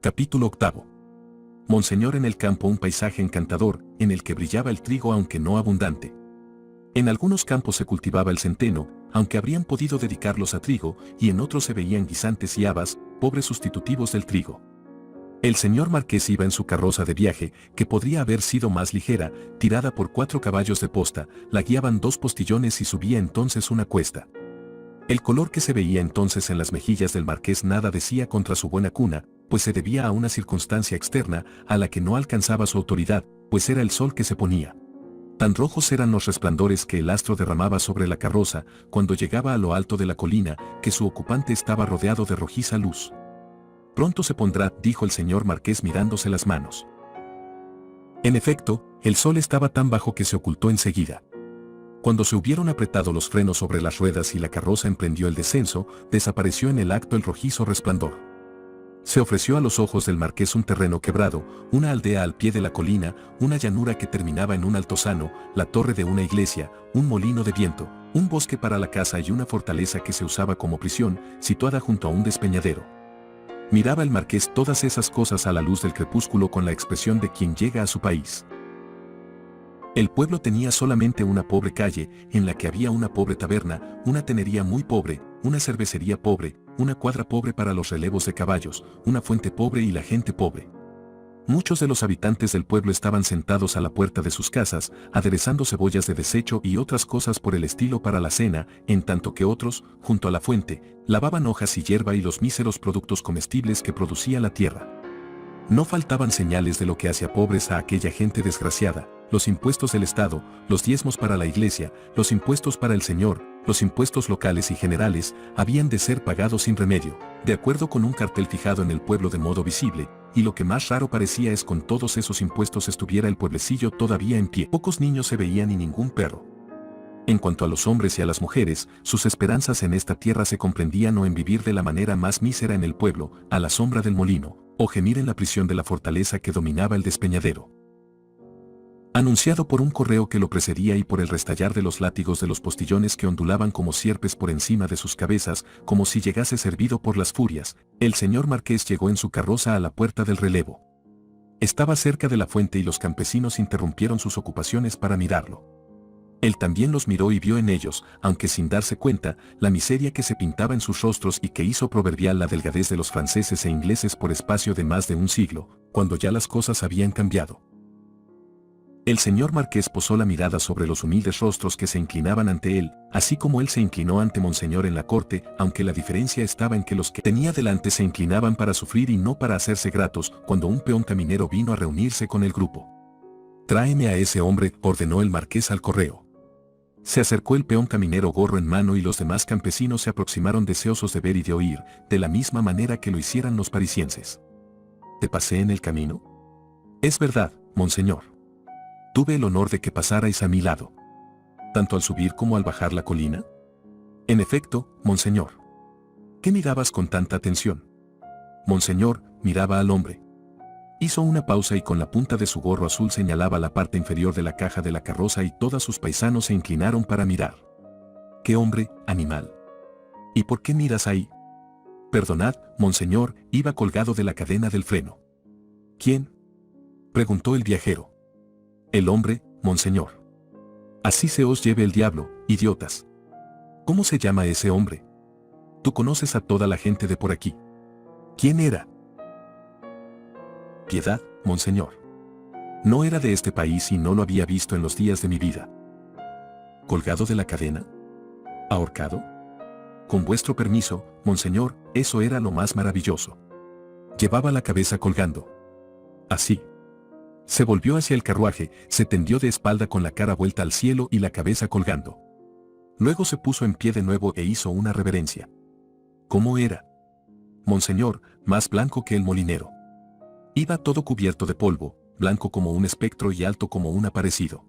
Capítulo 8. Monseñor en el campo, un paisaje encantador, en el que brillaba el trigo aunque no abundante. En algunos campos se cultivaba el centeno, aunque habrían podido dedicarlos a trigo, y en otros se veían guisantes y habas, pobres sustitutivos del trigo. El señor marqués iba en su carroza de viaje, que podría haber sido más ligera, tirada por 4 caballos de posta, la guiaban 2 postillones y subía entonces una cuesta. El color que se veía entonces en las mejillas del marqués nada decía contra su buena cuna, pues se debía a una circunstancia externa, a la que no alcanzaba su autoridad, pues era el sol que se ponía. Tan rojos eran los resplandores que el astro derramaba sobre la carroza, cuando llegaba a lo alto de la colina, que su ocupante estaba rodeado de rojiza luz. «Pronto se pondrá», dijo el señor marqués mirándose las manos. En efecto, el sol estaba tan bajo que se ocultó enseguida. Cuando se hubieron apretado los frenos sobre las ruedas y la carroza emprendió el descenso, desapareció en el acto el rojizo resplandor. Se ofreció a los ojos del marqués un terreno quebrado, una aldea al pie de la colina, una llanura que terminaba en un altozano, la torre de una iglesia, un molino de viento, un bosque para la caza y una fortaleza que se usaba como prisión, situada junto a un despeñadero. Miraba el marqués todas esas cosas a la luz del crepúsculo con la expresión de quien llega a su país. El pueblo tenía solamente una pobre calle, en la que había una pobre taberna, una tenería muy pobre, una cervecería pobre, una cuadra pobre para los relevos de caballos, una fuente pobre y la gente pobre. Muchos de los habitantes del pueblo estaban sentados a la puerta de sus casas, aderezando cebollas de desecho y otras cosas por el estilo para la cena, en tanto que otros, junto a la fuente, lavaban hojas y hierba y los míseros productos comestibles que producía la tierra. No faltaban señales de lo que hacía pobres a aquella gente desgraciada: los impuestos del Estado, los diezmos para la iglesia, los impuestos para el Señor, los impuestos locales y generales, habían de ser pagados sin remedio, de acuerdo con un cartel fijado en el pueblo de modo visible, y lo que más raro parecía es con todos esos impuestos estuviera el pueblecillo todavía en pie. Pocos niños se veían y ningún perro. En cuanto a los hombres y a las mujeres, sus esperanzas en esta tierra se comprendían o en vivir de la manera más mísera en el pueblo, a la sombra del molino, o gemir en la prisión de la fortaleza que dominaba el despeñadero. Anunciado por un correo que lo precedía y por el restallar de los látigos de los postillones que ondulaban como sierpes por encima de sus cabezas, como si llegase servido por las furias, el señor marqués llegó en su carroza a la puerta del relevo. Estaba cerca de la fuente y los campesinos interrumpieron sus ocupaciones para mirarlo. Él también los miró y vio en ellos, aunque sin darse cuenta, la miseria que se pintaba en sus rostros y que hizo proverbial la delgadez de los franceses e ingleses por espacio de más de un siglo, cuando ya las cosas habían cambiado. El señor marqués posó la mirada sobre los humildes rostros que se inclinaban ante él, así como él se inclinó ante Monseñor en la corte, aunque la diferencia estaba en que los que tenía delante se inclinaban para sufrir y no para hacerse gratos, cuando un peón caminero vino a reunirse con el grupo. «Tráeme a ese hombre», ordenó el marqués al correo. Se acercó el peón caminero gorro en mano y los demás campesinos se aproximaron deseosos de ver y de oír, de la misma manera que lo hicieran los parisienses. «¿Te pasé en el camino?» «Es verdad, monseñor. Tuve el honor de que pasarais a mi lado». «¿Tanto al subir como al bajar la colina?» «En efecto, monseñor». «¿Qué mirabas con tanta atención?» Monseñor miraba al hombre. Hizo una pausa y con la punta de su gorro azul señalaba la parte inferior de la caja de la carroza y todos sus paisanos se inclinaron para mirar. «¿Qué hombre, animal? ¿Y por qué miras ahí?» «Perdonad, monseñor», iba colgado de la cadena del freno. «¿Quién?», preguntó el viajero. «El hombre, monseñor». «Así se os lleve el diablo, idiotas». «¿Cómo se llama ese hombre? Tú conoces a toda la gente de por aquí». «¿Quién era?» «Piedad, monseñor. No era de este país y no lo había visto en los días de mi vida». «¿Colgado de la cadena? ¿Ahorcado?» «Con vuestro permiso, monseñor, eso era lo más maravilloso. Llevaba la cabeza colgando. Así». Se volvió hacia el carruaje, se tendió de espalda con la cara vuelta al cielo y la cabeza colgando. Luego se puso en pie de nuevo e hizo una reverencia. «¿Cómo era?» «Monseñor, más blanco que el molinero. Iba todo cubierto de polvo, blanco como un espectro y alto como un aparecido».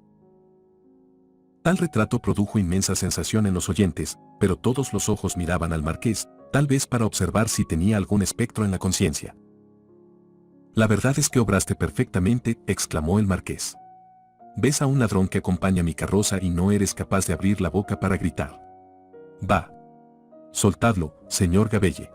Tal retrato produjo inmensa sensación en los oyentes, pero todos los ojos miraban al marqués, tal vez para observar si tenía algún espectro en la conciencia. «La verdad es que obraste perfectamente», exclamó el marqués. «Ves a un ladrón que acompaña mi carroza y no eres capaz de abrir la boca para gritar. Va. Soltadlo, señor Gabelle».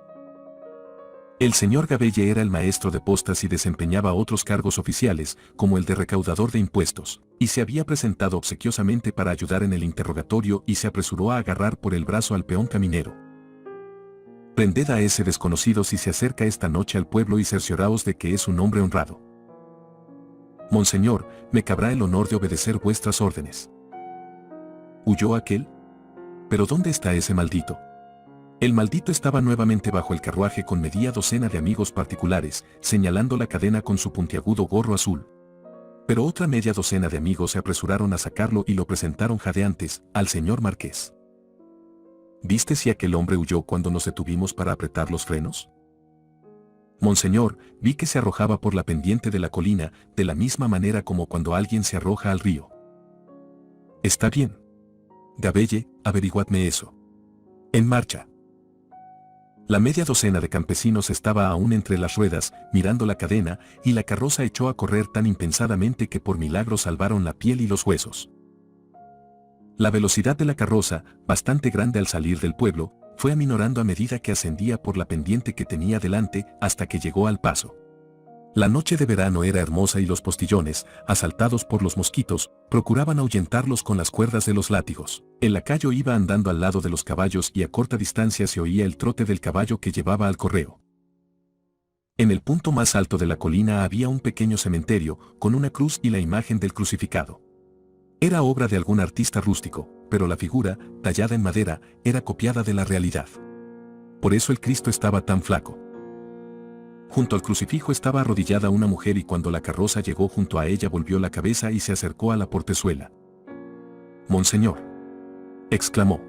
El señor Gabelle era el maestro de postas y desempeñaba otros cargos oficiales, como el de recaudador de impuestos, y se había presentado obsequiosamente para ayudar en el interrogatorio y se apresuró a agarrar por el brazo al peón caminero. Prended a ese desconocido si se acerca esta noche al pueblo y cercioraos de que es un hombre honrado. Monseñor, me cabrá el honor de obedecer vuestras órdenes. ¿Huyó aquel? ¿Pero dónde está ese maldito? El maldito estaba nuevamente bajo el carruaje con media docena de amigos particulares, señalando la cadena con su puntiagudo gorro azul. Pero otra media docena de amigos se apresuraron a sacarlo y lo presentaron jadeantes al señor marqués. ¿Viste si aquel hombre huyó cuando nos detuvimos para apretar los frenos? Monseñor, vi que se arrojaba por la pendiente de la colina, de la misma manera como cuando alguien se arroja al río. Está bien. Gabelle, averiguadme eso. En marcha. La media docena de campesinos estaba aún entre las ruedas, mirando la cadena, y la carroza echó a correr tan impensadamente que por milagro salvaron la piel y los huesos. La velocidad de la carroza, bastante grande al salir del pueblo, fue aminorando a medida que ascendía por la pendiente que tenía delante hasta que llegó al paso. La noche de verano era hermosa y los postillones, asaltados por los mosquitos, procuraban ahuyentarlos con las cuerdas de los látigos. El lacayo iba andando al lado de los caballos y a corta distancia se oía el trote del caballo que llevaba al correo. En el punto más alto de la colina había un pequeño cementerio, con una cruz y la imagen del crucificado. Era obra de algún artista rústico, pero la figura, tallada en madera, era copiada de la realidad. Por eso el Cristo estaba tan flaco. Junto al crucifijo estaba arrodillada una mujer y cuando la carroza llegó junto a ella volvió la cabeza y se acercó a la portezuela. «Monseñor», exclamó.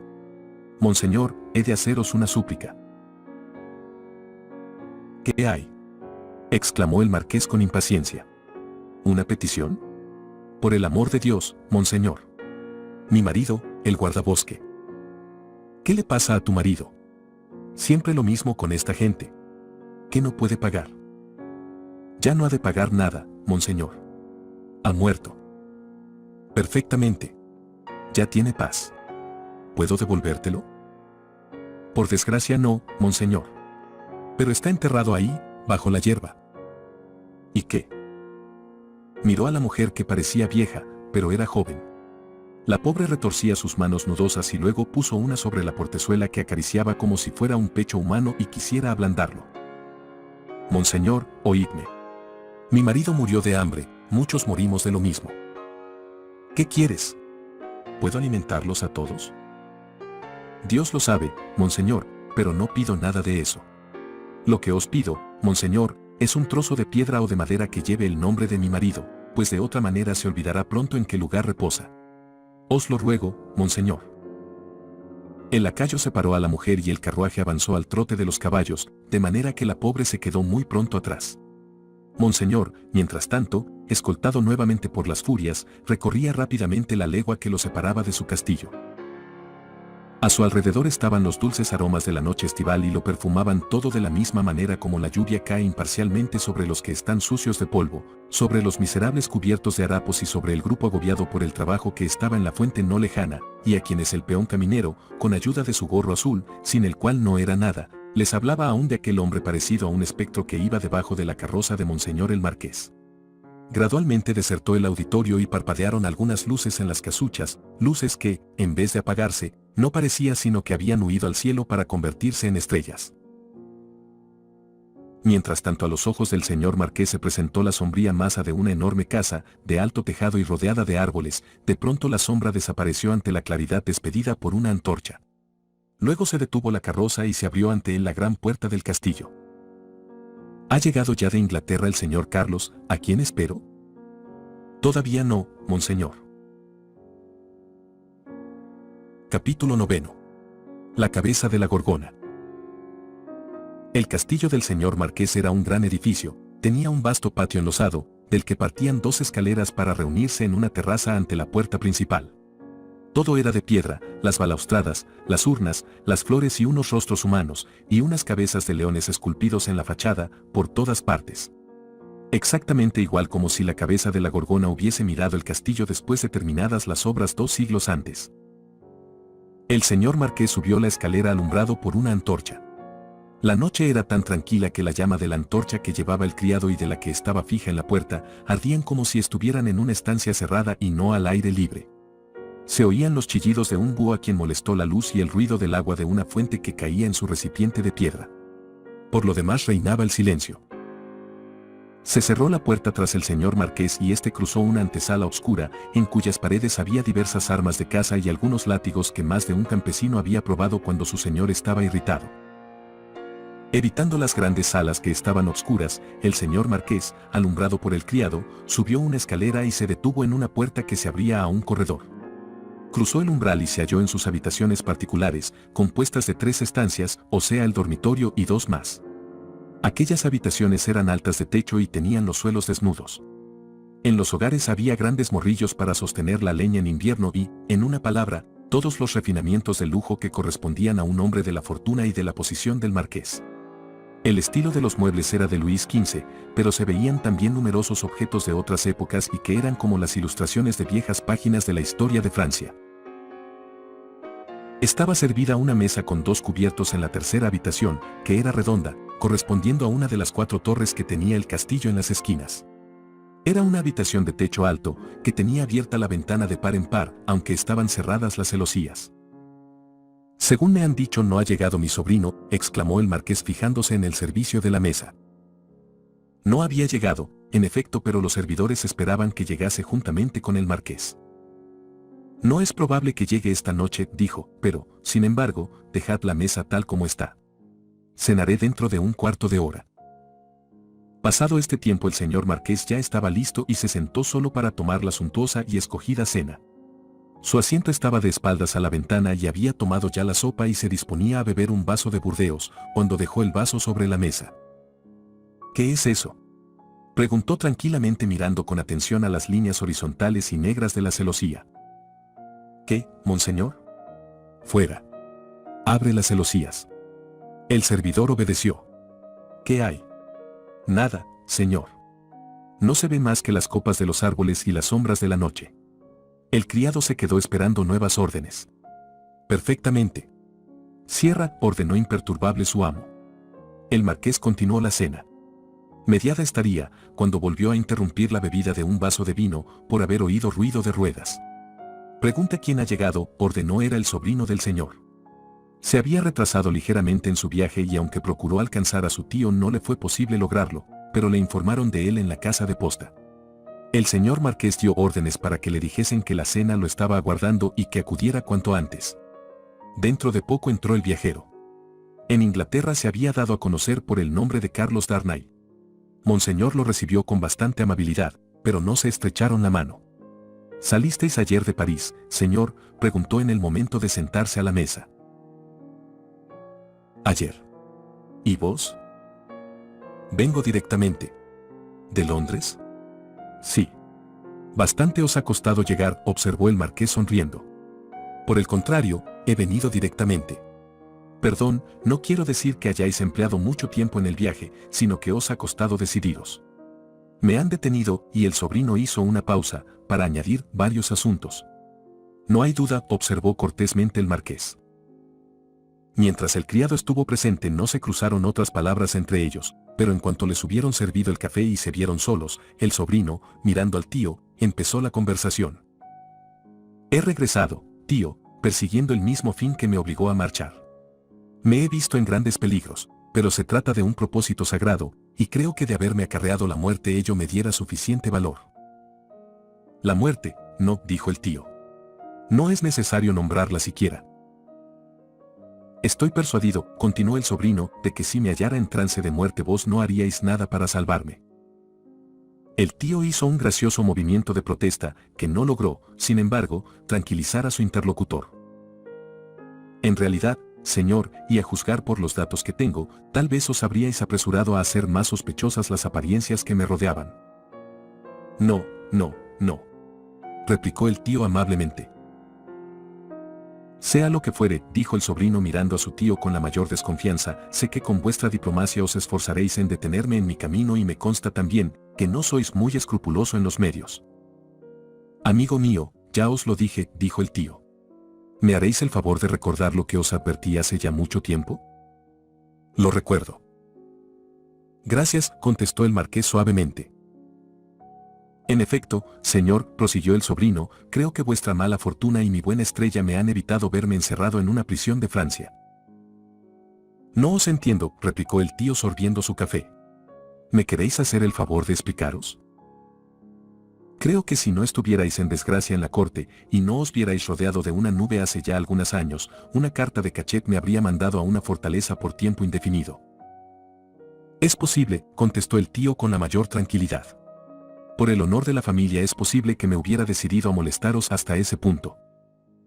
«Monseñor, he de haceros una súplica». «¿Qué hay?», exclamó el marqués con impaciencia. «¿Una petición?». «Por el amor de Dios, monseñor. Mi marido, el guardabosque». «¿Qué le pasa a tu marido?». «Siempre lo mismo con esta gente». ¿Qué no puede pagar?». «Ya no ha de pagar nada, monseñor. Ha muerto». «Perfectamente. Ya tiene paz. ¿Puedo devolvértelo?». «Por desgracia no, monseñor. Pero está enterrado ahí, bajo la hierba». «¿Y qué?». Miró a la mujer que parecía vieja, pero era joven. La pobre retorcía sus manos nudosas y luego puso una sobre la portezuela que acariciaba como si fuera un pecho humano y quisiera ablandarlo. «Monseñor, oídme. Mi marido murió de hambre, muchos morimos de lo mismo. ¿Qué quieres? ¿Puedo alimentarlos a todos?». «Dios lo sabe, monseñor, pero no pido nada de eso. Lo que os pido, monseñor, es un trozo de piedra o de madera que lleve el nombre de mi marido, pues de otra manera se olvidará pronto en qué lugar reposa. Os lo ruego, monseñor». El lacayo separó a la mujer y el carruaje avanzó al trote de los caballos, de manera que la pobre se quedó muy pronto atrás. Monseñor, mientras tanto, escoltado nuevamente por las furias, recorría rápidamente la legua que lo separaba de su castillo. A su alrededor estaban los dulces aromas de la noche estival y lo perfumaban todo de la misma manera como la lluvia cae imparcialmente sobre los que están sucios de polvo, sobre los miserables cubiertos de harapos y sobre el grupo agobiado por el trabajo que estaba en la fuente no lejana, y a quienes el peón caminero, con ayuda de su gorro azul, sin el cual no era nada, les hablaba aún de aquel hombre parecido a un espectro que iba debajo de la carroza de Monseñor el Marqués. Gradualmente desertó el auditorio y parpadearon algunas luces en las casuchas, luces que, en vez de apagarse, no parecía sino que habían huido al cielo para convertirse en estrellas. Mientras tanto a los ojos del señor marqués se presentó la sombría masa de una enorme casa, de alto tejado y rodeada de árboles, de pronto la sombra desapareció ante la claridad despedida por una antorcha. Luego se detuvo la carroza y se abrió ante él la gran puerta del castillo. ¿Ha llegado ya de Inglaterra el señor Carlos, a quien espero? Todavía no, monseñor. Capítulo 9. La cabeza de la Gorgona. El castillo del señor marqués era un gran edificio, tenía un vasto patio enlosado, del que partían dos escaleras para reunirse en una terraza ante la puerta principal. Todo era de piedra, las balaustradas, las urnas, las flores y unos rostros humanos, y unas cabezas de leones esculpidos en la fachada, por todas partes. Exactamente igual como si la cabeza de la Gorgona hubiese mirado el castillo después de terminadas las obras 2 siglos antes. El señor marqués subió la escalera alumbrado por una antorcha. La noche era tan tranquila que la llama de la antorcha que llevaba el criado y de la que estaba fija en la puerta, ardían como si estuvieran en una estancia cerrada y no al aire libre. Se oían los chillidos de un búho a quien molestó la luz y el ruido del agua de una fuente que caía en su recipiente de piedra. Por lo demás reinaba el silencio. Se cerró la puerta tras el señor marqués y éste cruzó una antesala oscura, en cuyas paredes había diversas armas de caza y algunos látigos que más de un campesino había probado cuando su señor estaba irritado. Evitando las grandes salas que estaban obscuras, el señor marqués, alumbrado por el criado, subió una escalera y se detuvo en una puerta que se abría a un corredor. Cruzó el umbral y se halló en sus habitaciones particulares, compuestas de 3 estancias, o sea el dormitorio y 2 más. Aquellas habitaciones eran altas de techo y tenían los suelos desnudos. En los hogares había grandes morrillos para sostener la leña en invierno y, en una palabra, todos los refinamientos de lujo que correspondían a un hombre de la fortuna y de la posición del marqués. El estilo de los muebles era de Luis XV, pero se veían también numerosos objetos de otras épocas y que eran como las ilustraciones de viejas páginas de la historia de Francia. Estaba servida una mesa con 2 cubiertos en la tercera habitación, que era redonda, correspondiendo a una de las 4 torres que tenía el castillo en las esquinas. Era una habitación de techo alto, que tenía abierta la ventana de par en par, aunque estaban cerradas las celosías. «Según me han dicho, no ha llegado mi sobrino», exclamó el marqués fijándose en el servicio de la mesa. No había llegado, en efecto, pero los servidores esperaban que llegase juntamente con el marqués. «No es probable que llegue esta noche», dijo, «pero, sin embargo, dejad la mesa tal como está. Cenaré dentro de un cuarto de hora». Pasado este tiempo el señor marqués ya estaba listo y se sentó solo para tomar la suntuosa y escogida cena. Su asiento estaba de espaldas a la ventana y había tomado ya la sopa y se disponía a beber un vaso de Burdeos, cuando dejó el vaso sobre la mesa. «¿Qué es eso?», preguntó tranquilamente mirando con atención a las líneas horizontales y negras de la celosía. «¿Qué, monseñor?». «Fuera. Abre las celosías». El servidor obedeció. «¿Qué hay?». «Nada, señor. No se ve más que las copas de los árboles y las sombras de la noche». El criado se quedó esperando nuevas órdenes. «Perfectamente. Cierra», ordenó imperturbable su amo. El marqués continuó la cena. Mediada estaría, cuando volvió a interrumpir la bebida de un vaso de vino, por haber oído ruido de ruedas. «Pregunte quién ha llegado», ordenó. Era el sobrino del señor. Se había retrasado ligeramente en su viaje y aunque procuró alcanzar a su tío no le fue posible lograrlo, pero le informaron de él en la casa de posta. El señor marqués dio órdenes para que le dijesen que la cena lo estaba aguardando y que acudiera cuanto antes. Dentro de poco entró el viajero. En Inglaterra se había dado a conocer por el nombre de Carlos Darnay. Monseñor lo recibió con bastante amabilidad, pero no se estrecharon la mano. «¿Salisteis ayer de París, señor?», preguntó en el momento de sentarse a la mesa. «Ayer». «¿Y vos?». «Vengo directamente». «¿De Londres?». «Sí». «Bastante os ha costado llegar», observó el marqués sonriendo. «Por el contrario, he venido directamente». «Perdón, no quiero decir que hayáis empleado mucho tiempo en el viaje, sino que os ha costado decidiros. Me han detenido», y el sobrino hizo una pausa, para añadir varios asuntos. «No hay duda», observó cortésmente el marqués. Mientras el criado estuvo presente no se cruzaron otras palabras entre ellos, pero en cuanto les hubieron servido el café y se vieron solos, el sobrino, mirando al tío, empezó la conversación. «He regresado, tío, persiguiendo el mismo fin que me obligó a marchar. Me he visto en grandes peligros, pero se trata de un propósito sagrado, y creo que de haberme acarreado la muerte ello me diera suficiente valor». «La muerte, no», dijo el tío. «No es necesario nombrarla siquiera». «Estoy persuadido», continuó el sobrino, «de que si me hallara en trance de muerte vos no haríais nada para salvarme». El tío hizo un gracioso movimiento de protesta, que no logró, sin embargo, tranquilizar a su interlocutor. «En realidad, señor, y a juzgar por los datos que tengo, tal vez os habríais apresurado a hacer más sospechosas las apariencias que me rodeaban». «No, no, no», replicó el tío amablemente. «Sea lo que fuere», dijo el sobrino mirando a su tío con la mayor desconfianza, «sé que con vuestra diplomacia os esforzaréis en detenerme en mi camino y me consta también, que no sois muy escrupuloso en los medios». «Amigo mío, ya os lo dije», dijo el tío. «¿Me haréis el favor de recordar lo que os advertí hace ya mucho tiempo?». Lo recuerdo. Gracias, contestó el marqués suavemente. En efecto, señor, prosiguió el sobrino, creo que vuestra mala fortuna y mi buena estrella me han evitado verme encerrado en una prisión de Francia. No os entiendo, replicó el tío sorbiendo su café. ¿Me queréis hacer el favor de explicaros? Creo que si no estuvierais en desgracia en la corte y no os vierais rodeado de una nube hace ya algunos años, una carta de cachet me habría mandado a una fortaleza por tiempo indefinido. Es posible, contestó el tío con la mayor tranquilidad. Por el honor de la familia es posible que me hubiera decidido a molestaros hasta ese punto.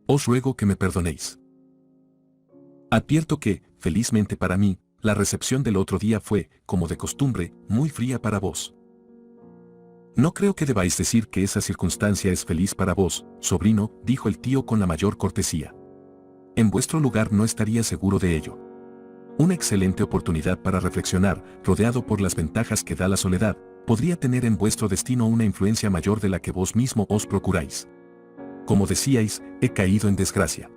Os ruego que me perdonéis. Advierto que, felizmente para mí, la recepción del otro día fue, como de costumbre, muy fría para vos. No creo que debáis decir que esa circunstancia es feliz para vos, sobrino, dijo el tío con la mayor cortesía. En vuestro lugar no estaría seguro de ello. Una excelente oportunidad para reflexionar, rodeado por las ventajas que da la soledad, podría tener en vuestro destino una influencia mayor de la que vos mismo os procuráis. Como decíais, he caído en desgracia.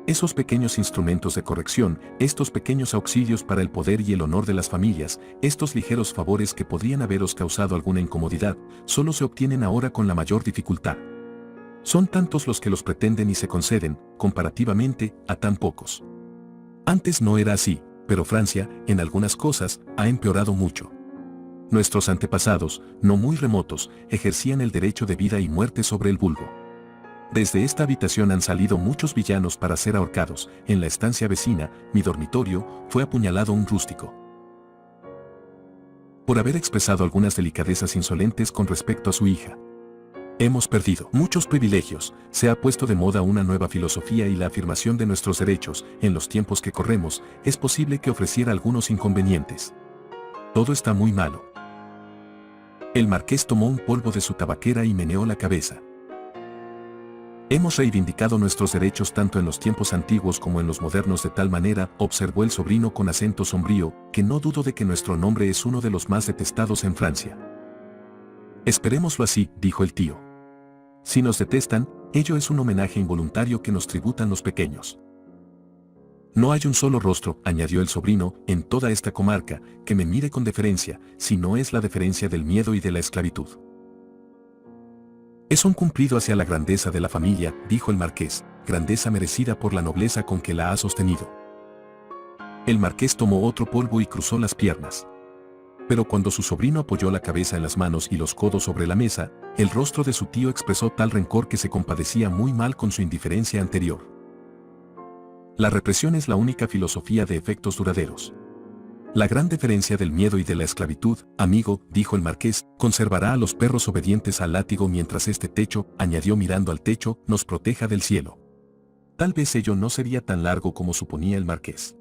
Esos pequeños instrumentos de corrección, estos pequeños auxilios para el poder y el honor de las familias, estos ligeros favores que podrían haberos causado alguna incomodidad, solo se obtienen ahora con la mayor dificultad. Son tantos los que los pretenden y se conceden, comparativamente, a tan pocos. Antes no era así, pero Francia, en algunas cosas, ha empeorado mucho. Nuestros antepasados, no muy remotos, ejercían el derecho de vida y muerte sobre el vulgo. Desde esta habitación han salido muchos villanos para ser ahorcados. En la estancia vecina, mi dormitorio, fue apuñalado un rústico. Por haber expresado algunas delicadezas insolentes con respecto a su hija. Hemos perdido muchos privilegios, se ha puesto de moda una nueva filosofía y la afirmación de nuestros derechos, en los tiempos que corremos, es posible que ofreciera algunos inconvenientes. Todo está muy malo. El marqués tomó un polvo de su tabaquera y meneó la cabeza. Hemos reivindicado nuestros derechos tanto en los tiempos antiguos como en los modernos de tal manera, observó el sobrino con acento sombrío, que no dudo de que nuestro nombre es uno de los más detestados en Francia. Esperémoslo así, dijo el tío. Si nos detestan, ello es un homenaje involuntario que nos tributan los pequeños. No hay un solo rostro, añadió el sobrino, en toda esta comarca, que me mire con deferencia, si no es la deferencia del miedo y de la esclavitud. Es un cumplido hacia la grandeza de la familia, dijo el marqués, grandeza merecida por la nobleza con que la ha sostenido. El marqués tomó otro polvo y cruzó las piernas. Pero cuando su sobrino apoyó la cabeza en las manos y los codos sobre la mesa, el rostro de su tío expresó tal rencor que se compadecía muy mal con su indiferencia anterior. La represión es la única filosofía de efectos duraderos. La gran deferencia del miedo y de la esclavitud, amigo, dijo el marqués, conservará a los perros obedientes al látigo mientras este techo, añadió mirando al techo, nos proteja del cielo. Tal vez ello no sería tan largo como suponía el marqués.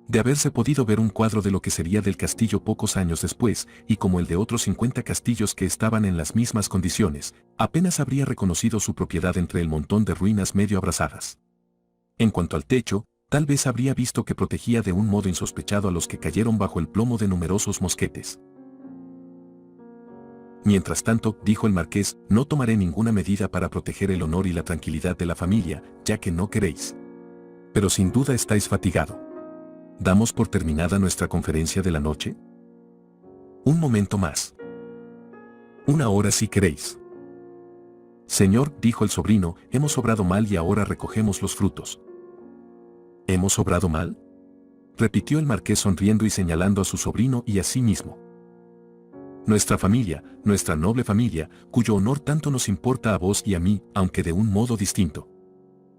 De haberse podido ver un cuadro de lo que sería del castillo pocos años después, y como el de otros 50 castillos que estaban en las mismas condiciones, apenas habría reconocido su propiedad entre el montón de ruinas medio abrazadas. En cuanto al techo, tal vez habría visto que protegía de un modo insospechado a los que cayeron bajo el plomo de numerosos mosquetes. Mientras tanto, dijo el marqués, no tomaré ninguna medida para proteger el honor y la tranquilidad de la familia, ya que no queréis. Pero sin duda estáis fatigado. ¿Damos por terminada nuestra conferencia de la noche? Un momento más. Una hora si queréis. Señor, dijo el sobrino, hemos obrado mal y ahora recogemos los frutos. ¿Hemos obrado mal?, repitió el marqués sonriendo y señalando a su sobrino y a sí mismo. Nuestra familia, nuestra noble familia, cuyo honor tanto nos importa a vos y a mí, aunque de un modo distinto.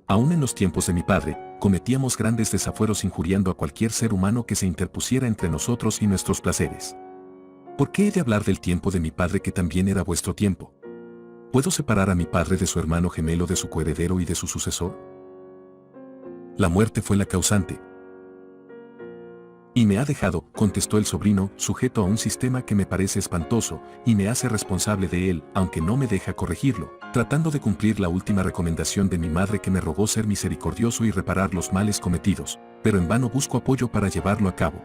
Aún en los tiempos de mi padre, cometíamos grandes desafueros injuriando a cualquier ser humano que se interpusiera entre nosotros y nuestros placeres. ¿Por qué he de hablar del tiempo de mi padre que también era vuestro tiempo? ¿Puedo separar a mi padre de su hermano gemelo, de su coheredero y de su sucesor? La muerte fue la causante. Y me ha dejado, contestó el sobrino, sujeto a un sistema que me parece espantoso, y me hace responsable de él, aunque no me deja corregirlo, tratando de cumplir la última recomendación de mi madre que me rogó ser misericordioso y reparar los males cometidos, pero en vano busco apoyo para llevarlo a cabo.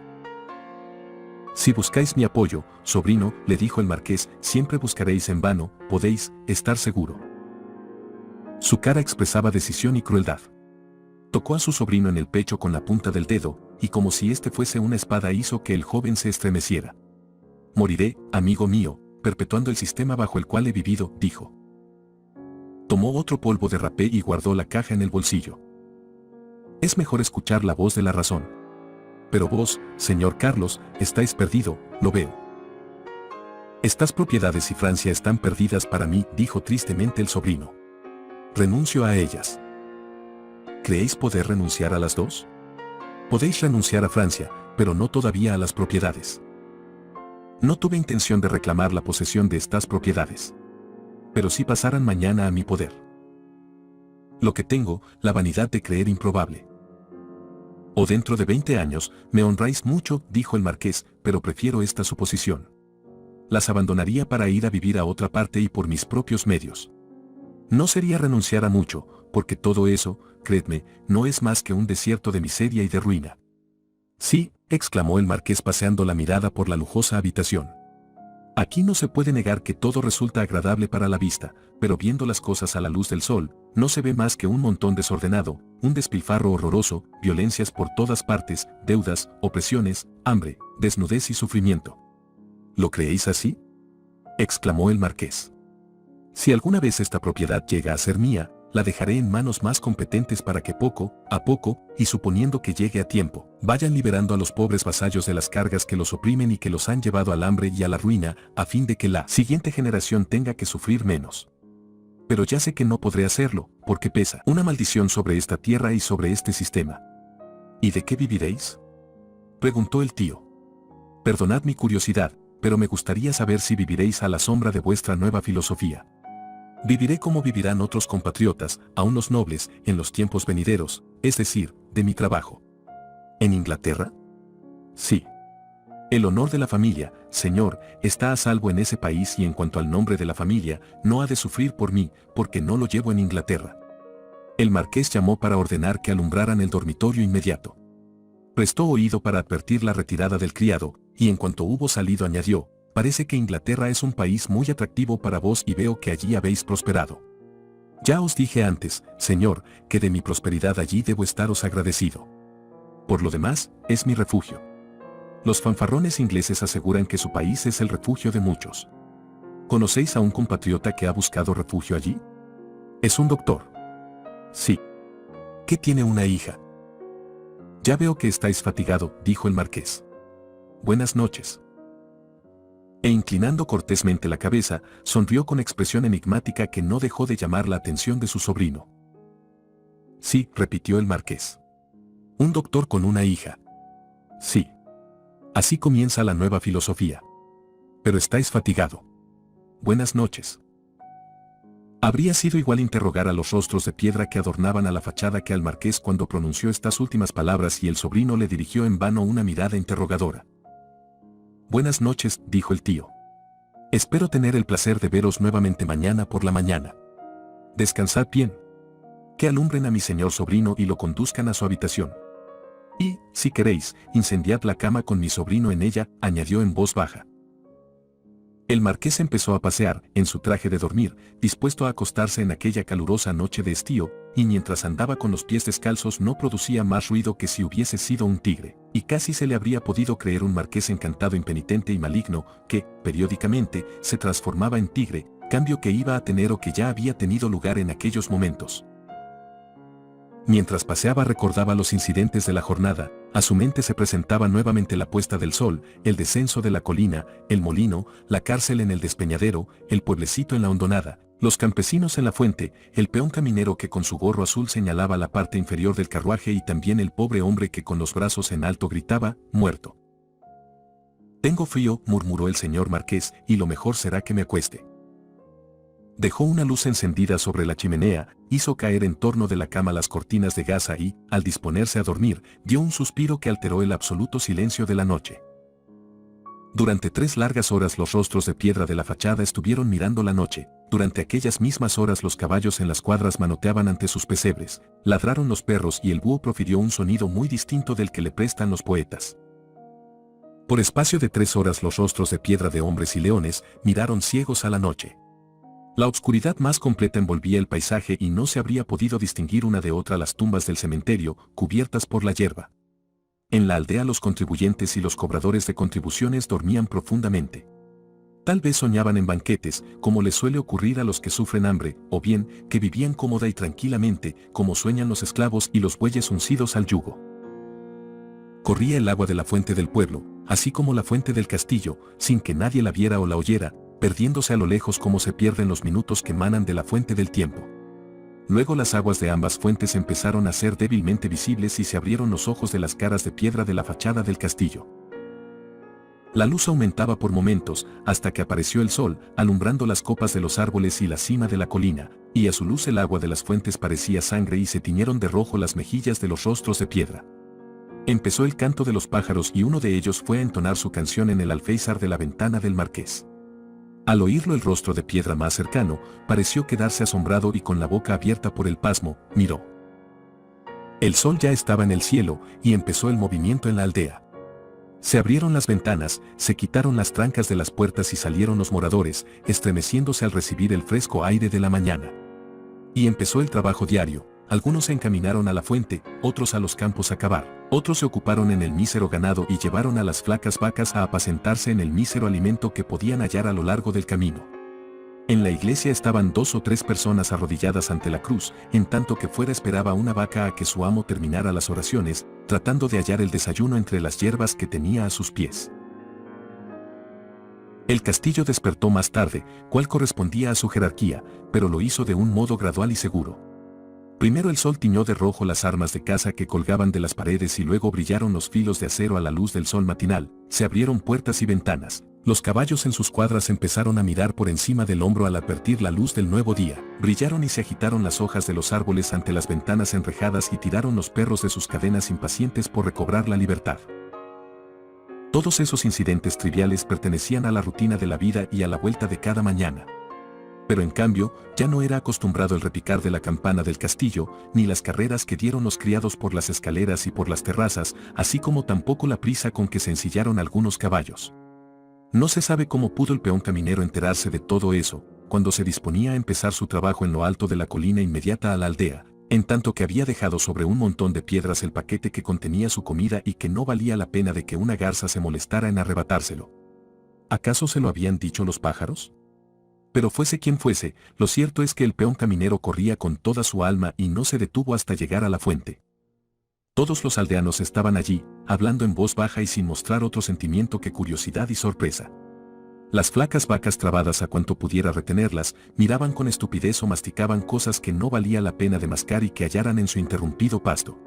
Si buscáis mi apoyo, sobrino, le dijo el marqués, siempre buscaréis en vano, podéis estar seguro. Su cara expresaba decisión y crueldad. Tocó a su sobrino en el pecho con la punta del dedo, y como si este fuese una espada hizo que el joven se estremeciera. Moriré, amigo mío, perpetuando el sistema bajo el cual he vivido, dijo. Tomó otro polvo de rapé y guardó la caja en el bolsillo. Es mejor escuchar la voz de la razón. Pero vos, señor Carlos, estáis perdido, lo veo. Estas propiedades y Francia están perdidas para mí, dijo tristemente el sobrino. Renuncio a ellas. ¿Creéis poder renunciar a las dos? Podéis renunciar a Francia, pero no todavía a las propiedades. No tuve intención de reclamar la posesión de estas propiedades. Pero si pasaran mañana a mi poder. Lo que tengo, la vanidad de creer improbable. O dentro de 20 años, me honráis mucho, dijo el marqués, pero prefiero esta suposición. Las abandonaría para ir a vivir a otra parte y por mis propios medios. No sería renunciar a mucho, porque todo eso, creedme, no es más que un desierto de miseria y de ruina. Sí, exclamó el marqués paseando la mirada por la lujosa habitación. Aquí no se puede negar que todo resulta agradable para la vista, pero viendo las cosas a la luz del sol, no se ve más que un montón desordenado, un despilfarro horroroso, violencias por todas partes, deudas, opresiones, hambre, desnudez y sufrimiento. ¿Lo creéis así?, exclamó el marqués. Si alguna vez esta propiedad llega a ser mía, la dejaré en manos más competentes para que poco a poco, y suponiendo que llegue a tiempo, vayan liberando a los pobres vasallos de las cargas que los oprimen y que los han llevado al hambre y a la ruina, a fin de que la siguiente generación tenga que sufrir menos. Pero ya sé que no podré hacerlo, porque pesa una maldición sobre esta tierra y sobre este sistema. ¿Y de qué viviréis?, preguntó el tío. Perdonad mi curiosidad, pero me gustaría saber si viviréis a la sombra de vuestra nueva filosofía. Viviré como vivirán otros compatriotas, aun los nobles, en los tiempos venideros, es decir, de mi trabajo. ¿En Inglaterra? Sí. El honor de la familia, señor, está a salvo en ese país y en cuanto al nombre de la familia, no ha de sufrir por mí, porque no lo llevo en Inglaterra. El marqués llamó para ordenar que alumbraran el dormitorio inmediato. Prestó oído para advertir la retirada del criado, y en cuanto hubo salido añadió: parece que Inglaterra es un país muy atractivo para vos y veo que allí habéis prosperado. Ya os dije antes, señor, que de mi prosperidad allí debo estaros agradecido. Por lo demás, es mi refugio. Los fanfarrones ingleses aseguran que su país es el refugio de muchos. ¿Conocéis a un compatriota que ha buscado refugio allí? Es un doctor. Sí. ¿Qué tiene una hija? Ya veo que estáis fatigado, dijo el marqués. Buenas noches. E inclinando cortésmente la cabeza, sonrió con expresión enigmática que no dejó de llamar la atención de su sobrino. Sí, repitió el marqués. Un doctor con una hija. Sí. Así comienza la nueva filosofía. Pero estáis fatigado. Buenas noches. Habría sido igual interrogar a los rostros de piedra que adornaban a la fachada que al marqués cuando pronunció estas últimas palabras y el sobrino le dirigió en vano una mirada interrogadora. Buenas noches, dijo el tío. Espero tener el placer de veros nuevamente mañana por la mañana. Descansad bien. Que alumbren a mi señor sobrino y lo conduzcan a su habitación. Y, si queréis, incendiad la cama con mi sobrino en ella, añadió en voz baja. El marqués empezó a pasear, en su traje de dormir, dispuesto a acostarse en aquella calurosa noche de estío, y mientras andaba con los pies descalzos no producía más ruido que si hubiese sido un tigre, y casi se le habría podido creer un marqués encantado, impenitente y maligno, que, periódicamente, se transformaba en tigre, cambio que iba a tener o que ya había tenido lugar en aquellos momentos. Mientras paseaba recordaba los incidentes de la jornada, a su mente se presentaba nuevamente la puesta del sol, el descenso de la colina, el molino, la cárcel en el despeñadero, el pueblecito en la hondonada, los campesinos en la fuente, el peón caminero que con su gorro azul señalaba la parte inferior del carruaje y también el pobre hombre que con los brazos en alto gritaba, muerto. Tengo frío, murmuró el señor marqués, y lo mejor será que me acueste. Dejó una luz encendida sobre la chimenea, hizo caer en torno de la cama las cortinas de gasa y, al disponerse a dormir, dio un suspiro que alteró el absoluto silencio de la noche. Durante 3 largas horas los rostros de piedra de la fachada estuvieron mirando la noche. Durante aquellas mismas horas los caballos en las cuadras manoteaban ante sus pesebres, ladraron los perros y el búho profirió un sonido muy distinto del que le prestan los poetas. Por espacio de 3 horas los rostros de piedra de hombres y leones miraron ciegos a la noche. La obscuridad más completa envolvía el paisaje y no se habría podido distinguir una de otra las tumbas del cementerio, cubiertas por la hierba. En la aldea los contribuyentes y los cobradores de contribuciones dormían profundamente. Tal vez soñaban en banquetes, como les suele ocurrir a los que sufren hambre, o bien, que vivían cómoda y tranquilamente, como sueñan los esclavos y los bueyes uncidos al yugo. Corría el agua de la fuente del pueblo, así como la fuente del castillo, sin que nadie la viera o la oyera, perdiéndose a lo lejos como se pierden los minutos que manan de la fuente del tiempo. Luego las aguas de ambas fuentes empezaron a ser débilmente visibles y se abrieron los ojos de las caras de piedra de la fachada del castillo. La luz aumentaba por momentos, hasta que apareció el sol, alumbrando las copas de los árboles y la cima de la colina, y a su luz el agua de las fuentes parecía sangre y se tiñeron de rojo las mejillas de los rostros de piedra. Empezó el canto de los pájaros y uno de ellos fue a entonar su canción en el alféizar de la ventana del marqués. Al oírlo el rostro de piedra más cercano, pareció quedarse asombrado y con la boca abierta por el pasmo, miró. El sol ya estaba en el cielo, y empezó el movimiento en la aldea. Se abrieron las ventanas, se quitaron las trancas de las puertas y salieron los moradores, estremeciéndose al recibir el fresco aire de la mañana. Y empezó el trabajo diario. Algunos se encaminaron a la fuente, otros a los campos a cavar, otros se ocuparon en el mísero ganado y llevaron a las flacas vacas a apacentarse en el mísero alimento que podían hallar a lo largo del camino. En la iglesia estaban 2 o 3 personas arrodilladas ante la cruz, en tanto que fuera esperaba una vaca a que su amo terminara las oraciones, tratando de hallar el desayuno entre las hierbas que tenía a sus pies. El castillo despertó más tarde, cual correspondía a su jerarquía, pero lo hizo de un modo gradual y seguro. Primero el sol tiñó de rojo las armas de caza que colgaban de las paredes y luego brillaron los filos de acero a la luz del sol matinal, se abrieron puertas y ventanas. Los caballos en sus cuadras empezaron a mirar por encima del hombro al advertir la luz del nuevo día, brillaron y se agitaron las hojas de los árboles ante las ventanas enrejadas y tiraron los perros de sus cadenas impacientes por recobrar la libertad. Todos esos incidentes triviales pertenecían a la rutina de la vida y a la vuelta de cada mañana. Pero en cambio, ya no era acostumbrado el repicar de la campana del castillo, ni las carreras que dieron los criados por las escaleras y por las terrazas, así como tampoco la prisa con que se ensillaron algunos caballos. No se sabe cómo pudo el peón caminero enterarse de todo eso, cuando se disponía a empezar su trabajo en lo alto de la colina inmediata a la aldea, en tanto que había dejado sobre un montón de piedras el paquete que contenía su comida y que no valía la pena de que una garza se molestara en arrebatárselo. ¿Acaso se lo habían dicho los pájaros? Pero fuese quien fuese, lo cierto es que el peón caminero corría con toda su alma y no se detuvo hasta llegar a la fuente. Todos los aldeanos estaban allí, hablando en voz baja y sin mostrar otro sentimiento que curiosidad y sorpresa. Las flacas vacas trabadas a cuanto pudiera retenerlas, miraban con estupidez o masticaban cosas que no valía la pena de mascar y que hallaran en su interrumpido pasto.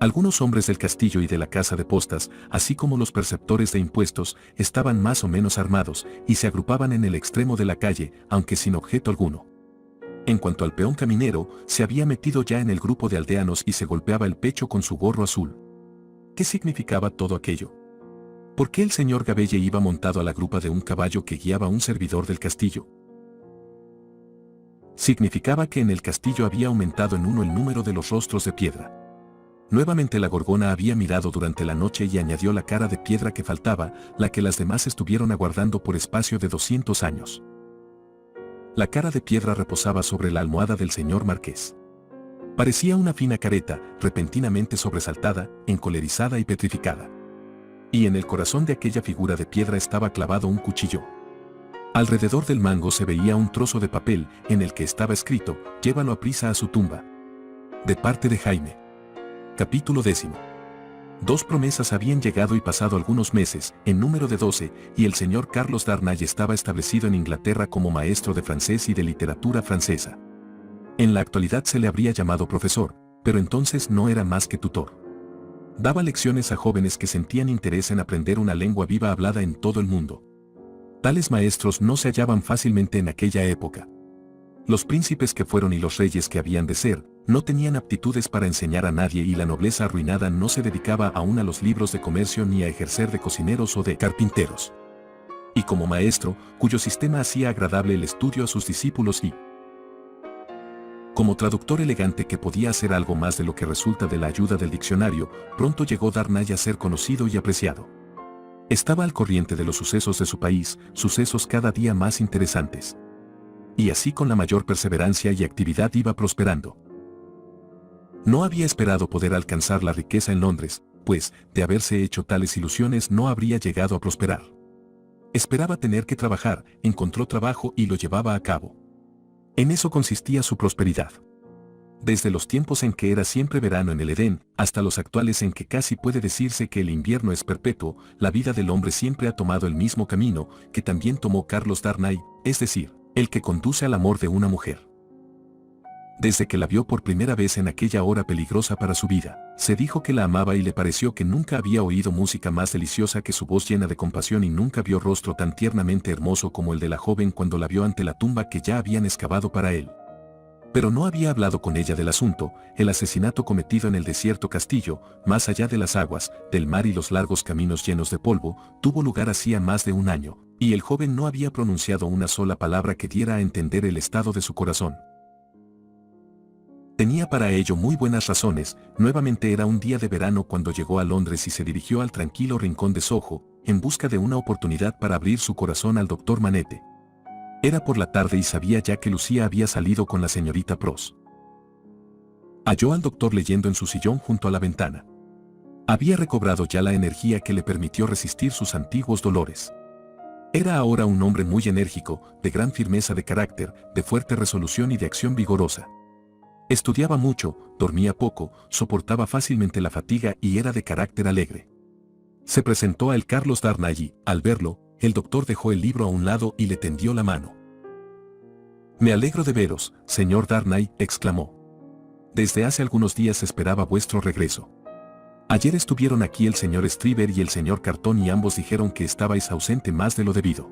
Algunos hombres del castillo y de la casa de postas, así como los perceptores de impuestos, estaban más o menos armados, y se agrupaban en el extremo de la calle, aunque sin objeto alguno. En cuanto al peón caminero, se había metido ya en el grupo de aldeanos y se golpeaba el pecho con su gorro azul. ¿Qué significaba todo aquello? ¿Por qué el señor Gabelle iba montado a la grupa de un caballo que guiaba a un servidor del castillo? Significaba que en el castillo había aumentado en 1 el número de los rostros de piedra. Nuevamente la gorgona había mirado durante la noche y añadió la cara de piedra que faltaba, la que las demás estuvieron aguardando por espacio de 200 años. La cara de piedra reposaba sobre la almohada del señor marqués. Parecía una fina careta, repentinamente sobresaltada, encolerizada y petrificada. Y en el corazón de aquella figura de piedra estaba clavado un cuchillo. Alrededor del mango se veía un trozo de papel, en el que estaba escrito: «Llévalo aprisa a su tumba». De parte de Jaime. Capítulo 10. 2 promesas habían llegado y pasado algunos meses, en número de 12, y el señor Carlos Darnay estaba establecido en Inglaterra como maestro de francés y de literatura francesa. En la actualidad se le habría llamado profesor, pero entonces no era más que tutor. Daba lecciones a jóvenes que sentían interés en aprender una lengua viva hablada en todo el mundo. Tales maestros no se hallaban fácilmente en aquella época. Los príncipes que fueron y los reyes que habían de ser, no tenían aptitudes para enseñar a nadie y la nobleza arruinada no se dedicaba aún a los libros de comercio ni a ejercer de cocineros o de carpinteros. Y como maestro, cuyo sistema hacía agradable el estudio a sus discípulos y como traductor elegante que podía hacer algo más de lo que resulta de la ayuda del diccionario, pronto llegó Darnay a ser conocido y apreciado. Estaba al corriente de los sucesos de su país, sucesos cada día más interesantes. Y así con la mayor perseverancia y actividad iba prosperando. No había esperado poder alcanzar la riqueza en Londres, pues, de haberse hecho tales ilusiones no habría llegado a prosperar. Esperaba tener que trabajar, encontró trabajo y lo llevaba a cabo. En eso consistía su prosperidad. Desde los tiempos en que era siempre verano en el Edén, hasta los actuales en que casi puede decirse que el invierno es perpetuo, la vida del hombre siempre ha tomado el mismo camino que también tomó Carlos Darnay, es decir, el que conduce al amor de una mujer. Desde que la vio por primera vez en aquella hora peligrosa para su vida, se dijo que la amaba y le pareció que nunca había oído música más deliciosa que su voz llena de compasión y nunca vio rostro tan tiernamente hermoso como el de la joven cuando la vio ante la tumba que ya habían excavado para él. Pero no había hablado con ella del asunto, el asesinato cometido en el desierto castillo, más allá de las aguas, del mar y los largos caminos llenos de polvo, tuvo lugar hacía más de un año, y el joven no había pronunciado una sola palabra que diera a entender el estado de su corazón. Tenía para ello muy buenas razones. Nuevamente era un día de verano cuando llegó a Londres y se dirigió al tranquilo rincón de Soho, en busca de una oportunidad para abrir su corazón al doctor Manette. Era por la tarde y sabía ya que Lucía había salido con la señorita Pross. Halló al doctor leyendo en su sillón junto a la ventana. Había recobrado ya la energía que le permitió resistir sus antiguos dolores. Era ahora un hombre muy enérgico, de gran firmeza de carácter, de fuerte resolución y de acción vigorosa. Estudiaba mucho, dormía poco, soportaba fácilmente la fatiga y era de carácter alegre. Se presentó a él Carlos Darnay y, al verlo, el doctor dejó el libro a un lado y le tendió la mano. «Me alegro de veros, señor Darnay», exclamó. «Desde hace algunos días esperaba vuestro regreso. Ayer estuvieron aquí el señor Stryver y el señor Carton y ambos dijeron que estabais ausente más de lo debido».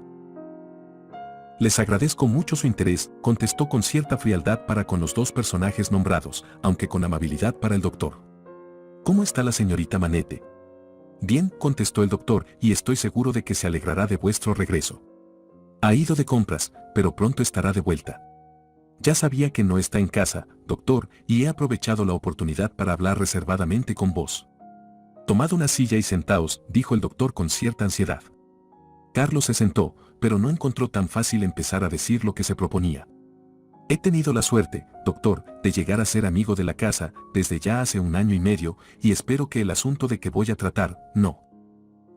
«Les agradezco mucho su interés», contestó con cierta frialdad para con los dos personajes nombrados, aunque con amabilidad para el doctor. «¿Cómo está la señorita Manette?» «Bien», contestó el doctor, «y estoy seguro de que se alegrará de vuestro regreso. Ha ido de compras, pero pronto estará de vuelta. Ya sabía que no está en casa, doctor, y he aprovechado la oportunidad para hablar reservadamente con vos». «Tomad una silla y sentaos», dijo el doctor con cierta ansiedad. Carlos se sentó, pero no encontró tan fácil empezar a decir lo que se proponía. «He tenido la suerte, doctor, de llegar a ser amigo de la casa desde ya hace un año y medio, y espero que el asunto de que voy a tratar, no».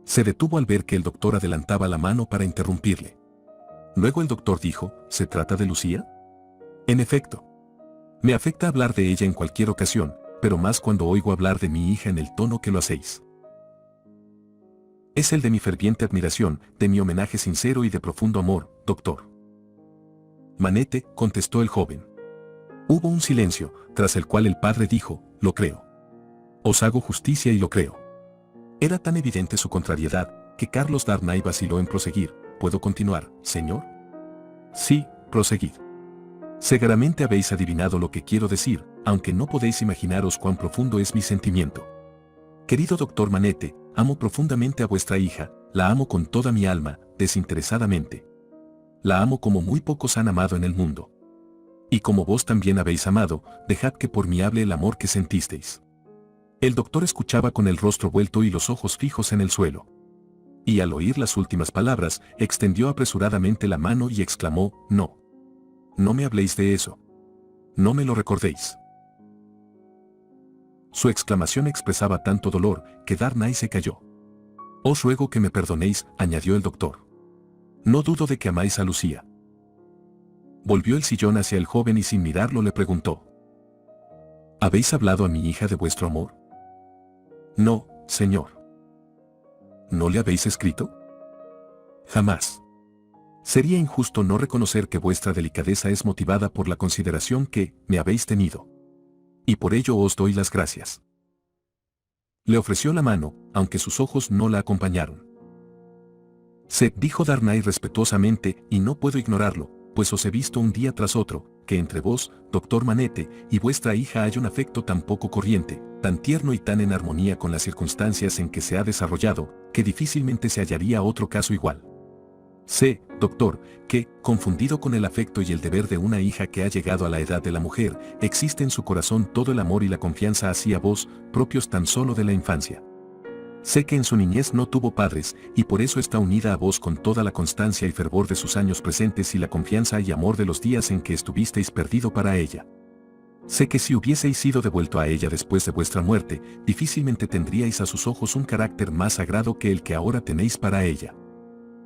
Se detuvo al ver que el doctor adelantaba la mano para interrumpirle. Luego el doctor dijo, «¿Se trata de Lucía?». «En efecto. Me afecta hablar de ella en cualquier ocasión, pero más cuando oigo hablar de mi hija en el tono que lo hacéis. Es el de mi ferviente admiración, de mi homenaje sincero y de profundo amor, doctor». «Manette», contestó el joven. Hubo un silencio, tras el cual el padre dijo, «Lo creo. Os hago justicia y lo creo». Era tan evidente su contrariedad, que Carlos Darnay vaciló en proseguir. «¿Puedo continuar, señor?». «Sí, proseguid. Seguramente habéis adivinado lo que quiero decir, aunque no podéis imaginaros cuán profundo es mi sentimiento. Querido doctor Manette, amo profundamente a vuestra hija, la amo con toda mi alma, desinteresadamente. La amo como muy pocos han amado en el mundo. Y como vos también habéis amado, dejad que por mí hable el amor que sentisteis». El doctor escuchaba con el rostro vuelto y los ojos fijos en el suelo. Y al oír las últimas palabras, extendió apresuradamente la mano y exclamó, «No. No me habléis de eso. No me lo recordéis». Su exclamación expresaba tanto dolor, que Darnay se calló. «Os ruego que me perdonéis», añadió el doctor. «No dudo de que amáis a Lucía». Volvió el sillón hacia el joven y sin mirarlo le preguntó, «¿Habéis hablado a mi hija de vuestro amor?». «No, señor». «¿No le habéis escrito?». «Jamás. Sería injusto no reconocer que vuestra delicadeza es motivada por la consideración que me habéis tenido. Y por ello os doy las gracias». Le ofreció la mano, aunque sus ojos no la acompañaron. Dijo Darnay respetuosamente, «y no puedo ignorarlo, pues os he visto un día tras otro, que entre vos, doctor Manette, y vuestra hija hay un afecto tan poco corriente, tan tierno y tan en armonía con las circunstancias en que se ha desarrollado, que difícilmente se hallaría otro caso igual. Sé, doctor, que, confundido con el afecto y el deber de una hija que ha llegado a la edad de la mujer, existe en su corazón todo el amor y la confianza hacia vos, propios tan solo de la infancia. Sé que en su niñez no tuvo padres, y por eso está unida a vos con toda la constancia y fervor de sus años presentes y la confianza y amor de los días en que estuvisteis perdido para ella. Sé que si hubieseis sido devuelto a ella después de vuestra muerte, difícilmente tendríais a sus ojos un carácter más sagrado que el que ahora tenéis para ella.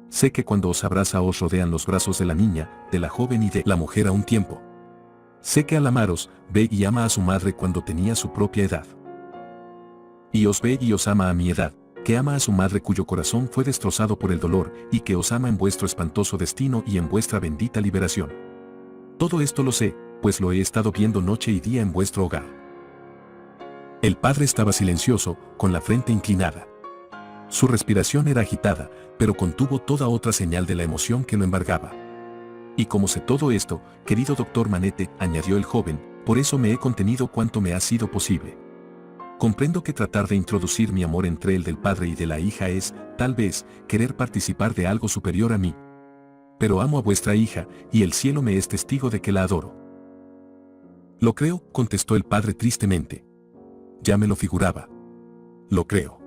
Sé que cuando os abraza os rodean los brazos de la niña, de la joven y de la mujer a un tiempo. Sé que al amaros, ve y ama a su madre cuando tenía su propia edad. Y os ve y os ama a mi edad, que ama a su madre cuyo corazón fue destrozado por el dolor, y que os ama en vuestro espantoso destino y en vuestra bendita liberación. Todo esto lo sé, pues lo he estado viendo noche y día en vuestro hogar. El padre estaba silencioso, con la frente inclinada. Su respiración era agitada, pero contuvo toda otra señal de la emoción que lo embargaba. Y como sé todo esto, querido doctor Manette, añadió el joven, por eso me he contenido cuanto me ha sido posible. Comprendo que tratar de introducir mi amor entre el del padre y de la hija es, tal vez, querer participar de algo superior a mí. Pero amo a vuestra hija, y el cielo me es testigo de que la adoro. Lo creo, contestó el padre tristemente. Ya me lo figuraba. Lo creo.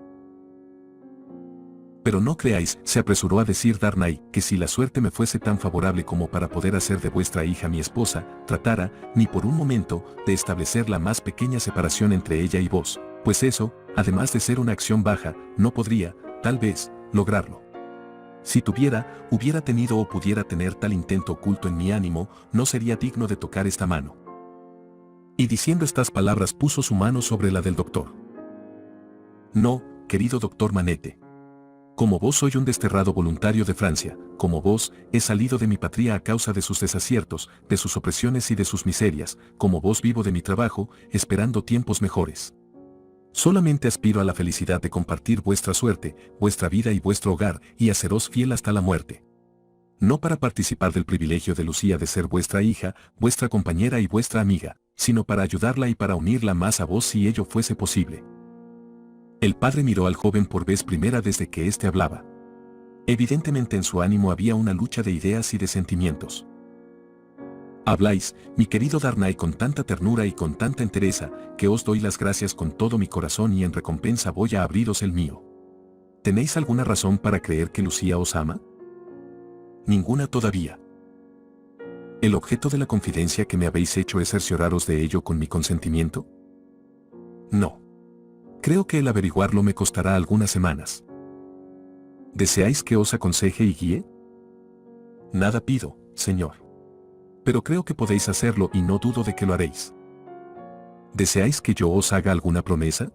Pero no creáis, se apresuró a decir Darnay, que si la suerte me fuese tan favorable como para poder hacer de vuestra hija mi esposa, tratara, ni por un momento, de establecer la más pequeña separación entre ella y vos, pues eso, además de ser una acción baja, no podría, tal vez, lograrlo. Si hubiera tenido o pudiera tener tal intento oculto en mi ánimo, no sería digno de tocar esta mano. Y diciendo estas palabras puso su mano sobre la del doctor. No, querido doctor Manette. Como vos soy un desterrado voluntario de Francia, como vos, he salido de mi patria a causa de sus desaciertos, de sus opresiones y de sus miserias, como vos vivo de mi trabajo, esperando tiempos mejores. Solamente aspiro a la felicidad de compartir vuestra suerte, vuestra vida y vuestro hogar, y haceros fiel hasta la muerte. No para participar del privilegio de Lucía de ser vuestra hija, vuestra compañera y vuestra amiga, sino para ayudarla y para unirla más a vos si ello fuese posible. El padre miró al joven por vez primera desde que éste hablaba. Evidentemente en su ánimo había una lucha de ideas y de sentimientos. Habláis, mi querido Darnay, con tanta ternura y con tanta entereza, que os doy las gracias con todo mi corazón y en recompensa voy a abriros el mío. ¿Tenéis alguna razón para creer que Lucía os ama? Ninguna todavía. ¿El objeto de la confidencia que me habéis hecho es cercioraros de ello con mi consentimiento? No. Creo que el averiguarlo me costará algunas semanas. ¿Deseáis que os aconseje y guíe? Nada pido, señor. Pero creo que podéis hacerlo y no dudo de que lo haréis. ¿Deseáis que yo os haga alguna promesa?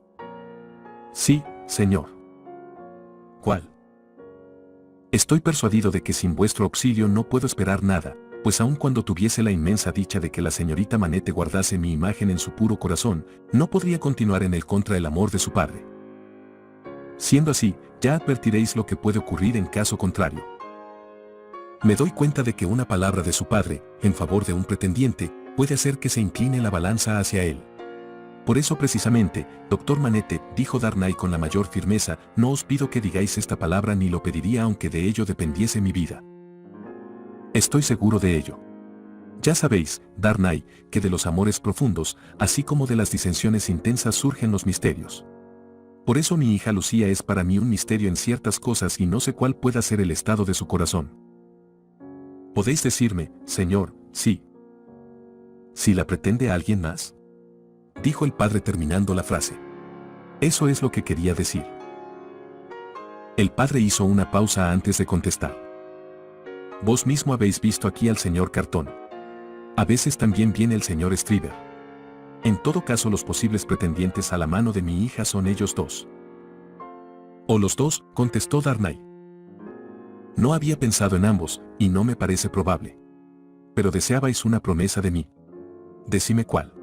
Sí, señor. ¿Cuál? Estoy persuadido de que sin vuestro auxilio no puedo esperar nada, pues aun cuando tuviese la inmensa dicha de que la señorita Manette guardase mi imagen en su puro corazón, no podría continuar en él contra el amor de su padre. Siendo así, ya advertiréis lo que puede ocurrir en caso contrario. Me doy cuenta de que una palabra de su padre, en favor de un pretendiente, puede hacer que se incline la balanza hacia él. Por eso precisamente, doctor Manette, dijo Darnay con la mayor firmeza, no os pido que digáis esta palabra ni lo pediría aunque de ello dependiese mi vida. Estoy seguro de ello. Ya sabéis, Darnay, que de los amores profundos, así como de las disensiones intensas surgen los misterios. Por eso mi hija Lucía es para mí un misterio en ciertas cosas y no sé cuál pueda ser el estado de su corazón. ¿Podéis decirme, señor, sí? ¿Si la pretende a alguien más? Dijo el padre terminando la frase. Eso es lo que quería decir. El padre hizo una pausa antes de contestar. Vos mismo habéis visto aquí al señor Carton. A veces también viene el señor Stryver. En todo caso los posibles pretendientes a la mano de mi hija son ellos dos. O los dos, contestó Darnay. No había pensado en ambos, y no me parece probable. Pero deseabais una promesa de mí. Decime cuál.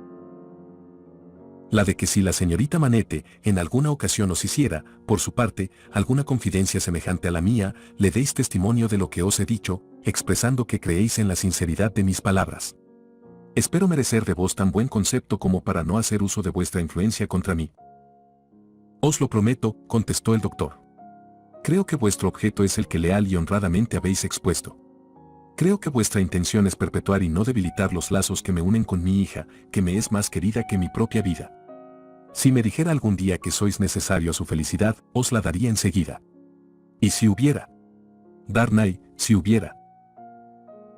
La de que si la señorita Manette en alguna ocasión os hiciera, por su parte, alguna confidencia semejante a la mía, le deis testimonio de lo que os he dicho, expresando que creéis en la sinceridad de mis palabras. Espero merecer de vos tan buen concepto como para no hacer uso de vuestra influencia contra mí. Os lo prometo, contestó el doctor. Creo que vuestro objeto es el que leal y honradamente habéis expuesto. Creo que vuestra intención es perpetuar y no debilitar los lazos que me unen con mi hija, que me es más querida que mi propia vida. Si me dijera algún día que sois necesario a su felicidad, os la daría enseguida. ¿Y si hubiera? Darnay, si hubiera.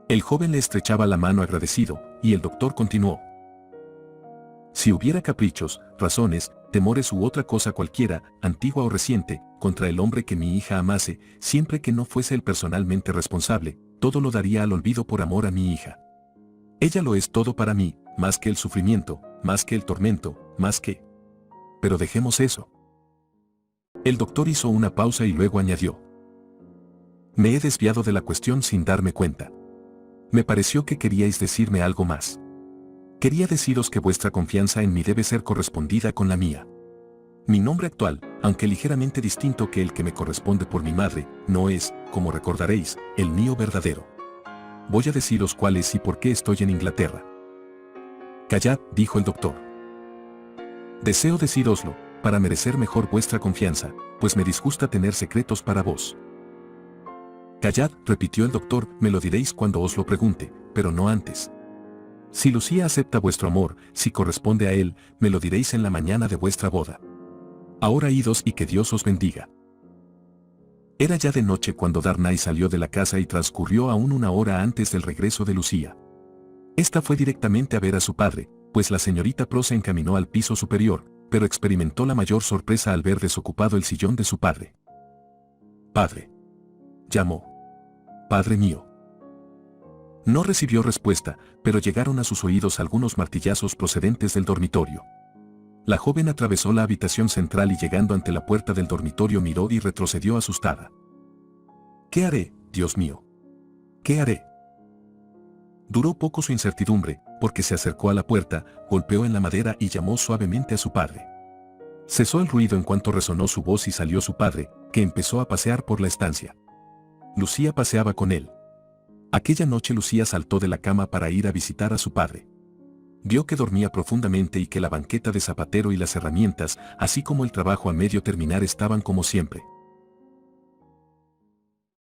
El joven le estrechaba la mano agradecido, y el doctor continuó. Si hubiera caprichos, razones, temores u otra cosa cualquiera, antigua o reciente, contra el hombre que mi hija amase, siempre que no fuese él personalmente responsable, todo lo daría al olvido por amor a mi hija. Ella lo es todo para mí, más que el sufrimiento, más que el tormento, más que... Pero dejemos eso. El doctor hizo una pausa y luego añadió: me he desviado de la cuestión sin darme cuenta. Me pareció que queríais decirme algo más. Quería deciros que vuestra confianza en mí debe ser correspondida con la mía. Mi nombre actual, aunque ligeramente distinto que el que me corresponde por mi madre, no es, como recordaréis, el mío verdadero. Voy a deciros cuál es y por qué estoy en Inglaterra. Callad, dijo el doctor. Deseo decíroslo, para merecer mejor vuestra confianza, pues me disgusta tener secretos para vos. Callad, repitió el doctor, me lo diréis cuando os lo pregunte, pero no antes. Si Lucía acepta vuestro amor, si corresponde a él, me lo diréis en la mañana de vuestra boda. Ahora idos y que Dios os bendiga. Era ya de noche cuando Darnay salió de la casa y transcurrió aún una hora antes del regreso de Lucía. Esta fue directamente a ver a su padre, pues la señorita Pro se encaminó al piso superior, pero experimentó la mayor sorpresa al ver desocupado el sillón de su padre. «Padre», llamó. «Padre mío». No recibió respuesta, pero llegaron a sus oídos algunos martillazos procedentes del dormitorio. La joven atravesó la habitación central y llegando ante la puerta del dormitorio miró y retrocedió asustada. «¿Qué haré, Dios mío? ¿Qué haré?». Duró poco su incertidumbre, porque se acercó a la puerta, golpeó en la madera y llamó suavemente a su padre. Cesó el ruido en cuanto resonó su voz y salió su padre, que empezó a pasear por la estancia. Lucía paseaba con él. Aquella noche Lucía saltó de la cama para ir a visitar a su padre. Vio que dormía profundamente y que la banqueta de zapatero y las herramientas, así como el trabajo a medio terminar estaban como siempre.